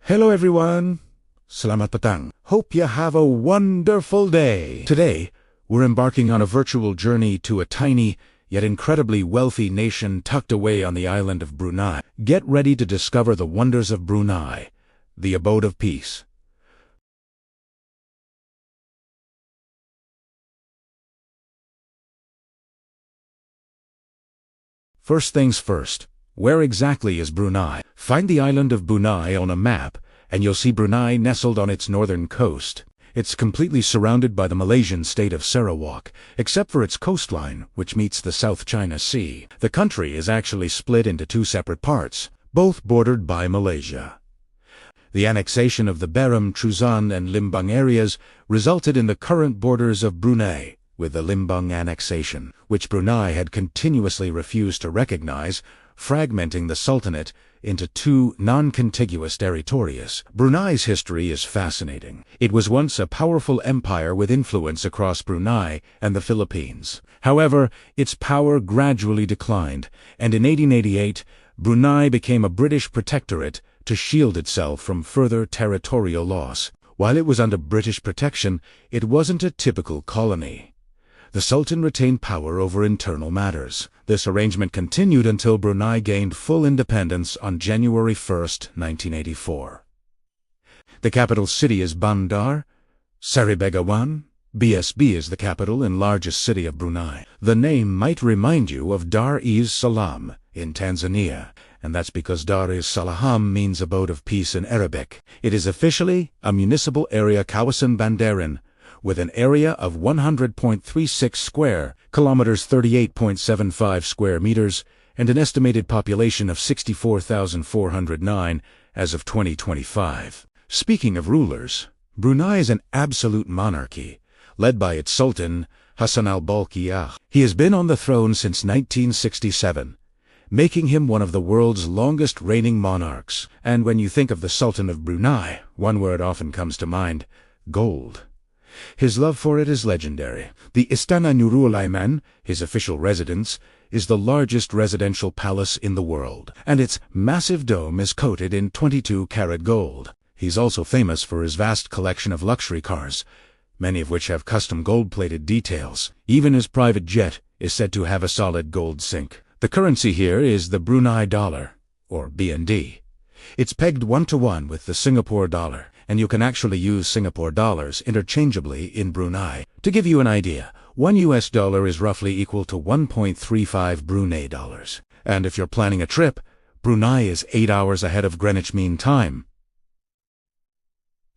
Hello everyone. Selamat petang. Hope you have a wonderful day. Today, we're embarking on a virtual journey to a tiny, yet incredibly wealthy nation tucked away on the island of Brunei. Get ready to discover the wonders of Brunei, the abode of peace. First things first, where exactly is Brunei? Find the island of Brunei on a map, and you'll see Brunei nestled on its northern coast. It's completely surrounded by the Malaysian state of Sarawak, except for its coastline, which meets the South China Sea. The country is actually split into two separate parts, both bordered by Malaysia. The annexation of the Baram, Truzan, and Limbang areas resulted in the current borders of Brunei, with the Limbang annexation, which Brunei had continuously refused to recognize, fragmenting the Sultanate into two non-contiguous territories. Brunei's history is fascinating. It was once a powerful empire with influence across Brunei and the Philippines. However, its power gradually declined, and in 1888, Brunei became a British protectorate to shield itself from further territorial loss. While it was under British protection, it wasn't a typical colony. The Sultan retained power over internal matters. This arrangement continued until Brunei gained full independence on January 1, 1984. The capital city is Bandar Seri Begawan. BSB is the capital and largest city of Brunei. The name might remind you of Darussalam in Tanzania, and that's because Darussalam means abode of peace in Arabic. It is officially a municipal area Kawasan Bandaran, with an area of 100.36 square kilometers, 38.75 square meters, and an estimated population of 64,409 as of 2025. Speaking of rulers, Brunei is an absolute monarchy, led by its Sultan, Hassan al-Bolkiah. He has been on the throne since 1967, making him one of the world's longest reigning monarchs. And when you think of the Sultan of Brunei, one word often comes to mind: gold. His love for it is legendary. The Istana Nurul Ayman, his official residence, is the largest residential palace in the world, and its massive dome is coated in 22-karat gold. He's also famous for his vast collection of luxury cars, many of which have custom gold-plated details. Even his private jet is said to have a solid gold sink. The currency here is the Brunei dollar, or BND. It's pegged 1-to-1 with the Singapore dollar, and you can actually use Singapore dollars interchangeably in Brunei. To give you an idea, $1 is roughly equal to 1.35 Brunei dollars. And if you're planning a trip, Brunei is 8 hours ahead of Greenwich Mean Time.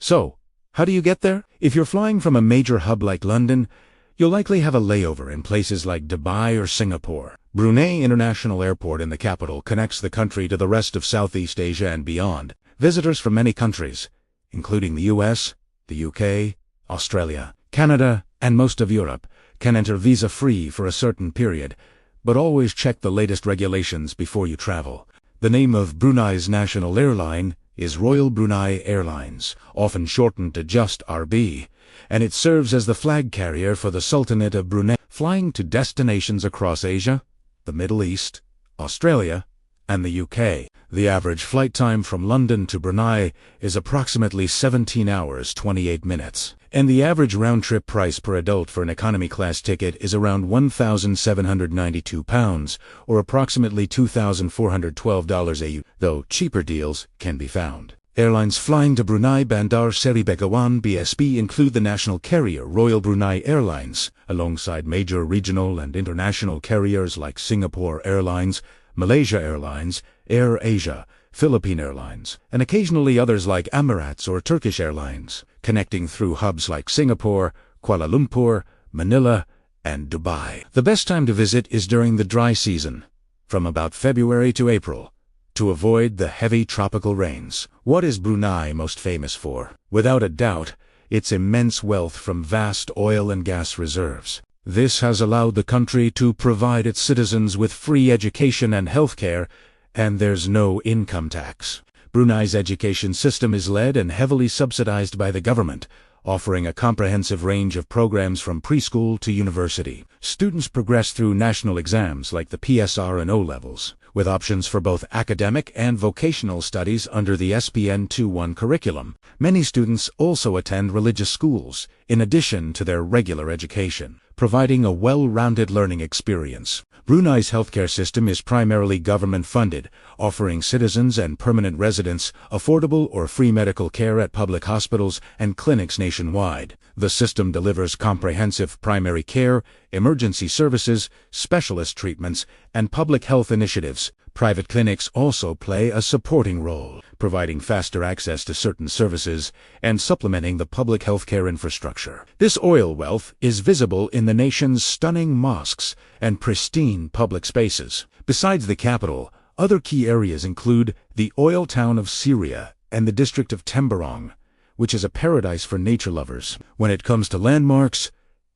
So, how do you get there? If you're flying from a major hub like London, you'll likely have a layover in places like Dubai or Singapore. Brunei International Airport in the capital connects the country to the rest of Southeast Asia and beyond. Visitors from many countries, including the US, the UK, Australia, Canada, and most of Europe, can enter visa-free for a certain period, but always check the latest regulations before you travel. The name of Brunei's national airline is Royal Brunei Airlines, often shortened to just RB, and it serves as the flag carrier for the Sultanate of Brunei, flying to destinations across Asia, the Middle East, Australia, and the UK. The average flight time from London to Brunei is approximately 17 hours 28 minutes, and the average round-trip price per adult for an economy class ticket is around £1,792, or approximately $2,412 AU, though cheaper deals can be found. Airlines flying to Brunei Bandar Seri Begawan BSB include the national carrier Royal Brunei Airlines, alongside major regional and international carriers like Singapore Airlines, Malaysia Airlines, Air Asia, Philippine Airlines, and occasionally others like Emirates or Turkish Airlines, connecting through hubs like Singapore, Kuala Lumpur, Manila, and Dubai. The best time to visit is during the dry season, from about February to April, to avoid the heavy tropical rains. What is Brunei most famous for? Without a doubt, its immense wealth from vast oil and gas reserves. This has allowed the country to provide its citizens with free education and healthcare, and there's no income tax. Brunei's education system is led and heavily subsidized by the government, offering a comprehensive range of programs from preschool to university. Students progress through national exams like the PSR and O-levels, with options for both academic and vocational studies under the SPN 2-1 curriculum. Many students also attend religious schools, in addition to their regular education, providing a well-rounded learning experience. Brunei's healthcare system is primarily government-funded, offering citizens and permanent residents affordable or free medical care at public hospitals and clinics nationwide. The system delivers comprehensive primary care, emergency services, specialist treatments, and public health initiatives. Private clinics also play a supporting role, providing faster access to certain services and supplementing the public healthcare infrastructure. This oil wealth is visible in the nation's stunning mosques and pristine public spaces. Besides the capital, other key areas include the oil town of Syria and the district of Temburong, which is a paradise for nature lovers. When it comes to landmarks,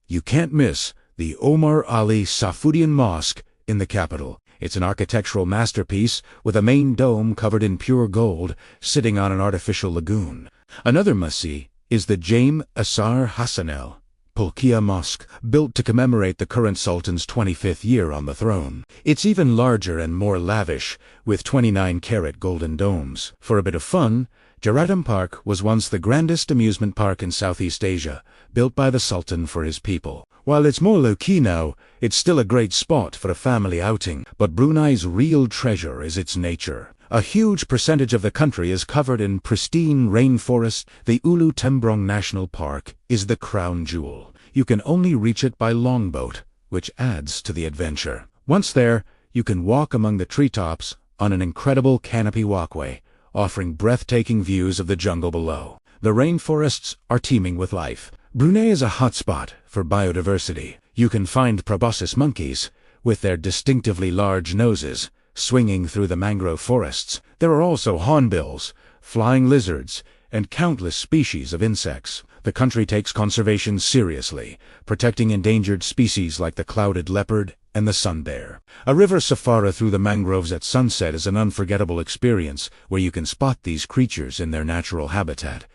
you can't miss the Omar Ali Safudian Mosque in the capital. It's an architectural masterpiece with a main dome covered in pure gold sitting on an artificial lagoon. Another must-see is the Jame Asar Hassanel Polkia Mosque, built to commemorate the current Sultan's 25th year on the throne. It's even larger and more lavish, with 29-carat golden domes. For a bit of fun, Jaratam Park was once the grandest amusement park in Southeast Asia, built by the Sultan for his people. While it's more low-key now, it's still a great spot for a family outing. But Brunei's real treasure is its nature. A huge percentage of the country is covered in pristine rainforest. The Ulu Tembrong National Park is the crown jewel. You can only reach it by longboat, which adds to the adventure. Once there, you can walk among the treetops on an incredible canopy walkway, offering breathtaking views of the jungle below. The rainforests are teeming with life. Brunei is a hotspot for biodiversity. You can find proboscis monkeys, with their distinctively large noses, swinging through the mangrove forests. There are also hornbills, flying lizards, and countless species of insects. The country takes conservation seriously, protecting endangered species like the clouded leopard and the sun bear. A river safari through the mangroves at sunset is an unforgettable experience where you can spot these creatures in their natural habitat.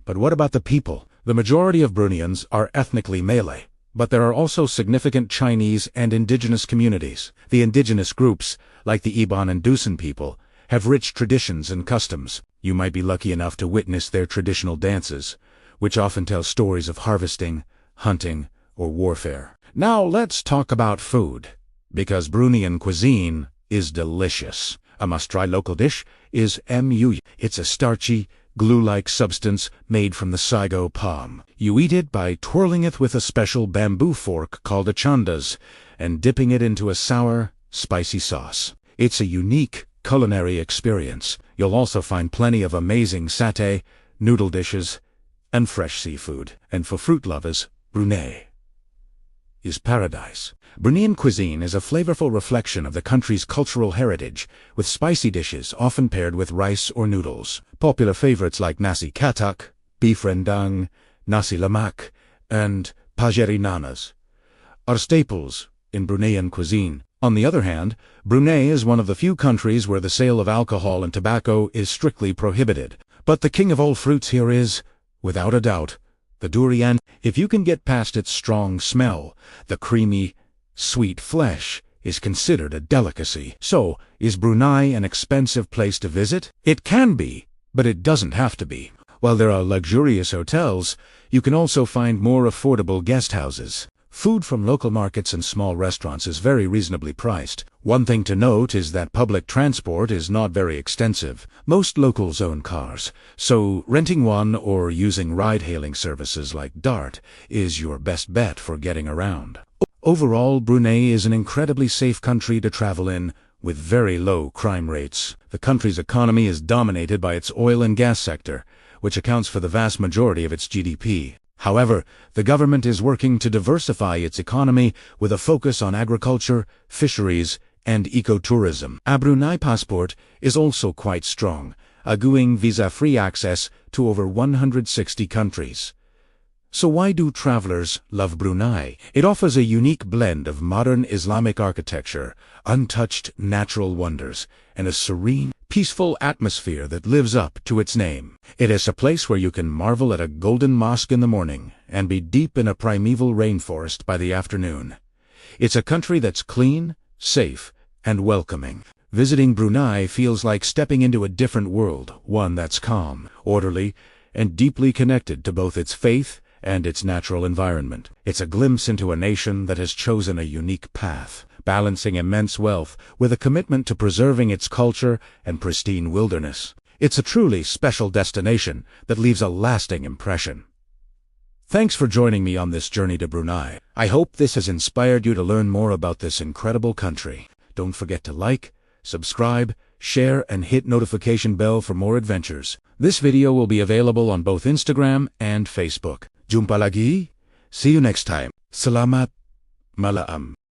But what about the people? The majority of Bruneians are ethnically Malay, but there are also significant Chinese and indigenous communities. The indigenous groups, like the Iban and Dusun people, have rich traditions and customs. You might be lucky enough to witness their traditional dances, which often tell stories of harvesting, hunting, or warfare. Now let's talk about food, because Bruneian cuisine is delicious. A must-try local dish is mu. It's a starchy, glue-like substance made from the sago palm. You eat it by twirling it with a special bamboo fork called a chandas and dipping it into a sour, spicy sauce. It's a unique culinary experience. You'll also find plenty of amazing satay, noodle dishes, and fresh seafood. And for fruit lovers, Brunei is paradise. Bruneian cuisine is a flavorful reflection of the country's cultural heritage, with spicy dishes often paired with rice or noodles. Popular favorites like nasi katak, beef rendang, nasi lemak, and pajeri nanas are staples in Bruneian cuisine. On the other hand, Brunei is one of the few countries where the sale of alcohol and tobacco is strictly prohibited. But the king of all fruits here is, without a doubt, the durian. If you can get past its strong smell, the creamy, sweet flesh is considered a delicacy. So, is Brunei an expensive place to visit? It can be, but it doesn't have to be. While there are luxurious hotels, you can also find more affordable guest houses. Food from local markets and small restaurants is very reasonably priced. One thing to note is that public transport is not very extensive. Most locals own cars, so renting one or using ride-hailing services like Dart is your best bet for getting around. Overall, Brunei is an incredibly safe country to travel in, with very low crime rates. The country's economy is dominated by its oil and gas sector, which accounts for the vast majority of its GDP. However, the government is working to diversify its economy with a focus on agriculture, fisheries, and ecotourism. A Brunei passport is also quite strong, allowing visa-free access to over 160 countries. So why do travelers love Brunei? It offers a unique blend of modern Islamic architecture, untouched natural wonders, and a serene, peaceful atmosphere that lives up to its name. It is a place where you can marvel at a golden mosque in the morning and be deep in a primeval rainforest by the afternoon. It's a country that's clean, safe, and welcoming. Visiting Brunei feels like stepping into a different world, one that's calm, orderly, and deeply connected to both its faith and its natural environment. It's a glimpse into a nation that has chosen a unique path, balancing immense wealth with a commitment to preserving its culture and pristine wilderness. It's a truly special destination that leaves a lasting impression. Thanks for joining me on this journey to Brunei. I hope this has inspired you to learn more about this incredible country. Don't forget to like, subscribe, share, and hit notification bell for more adventures. This video will be available on both Instagram and Facebook. Jumpa lagi. See you next time. Salamat. Malaam.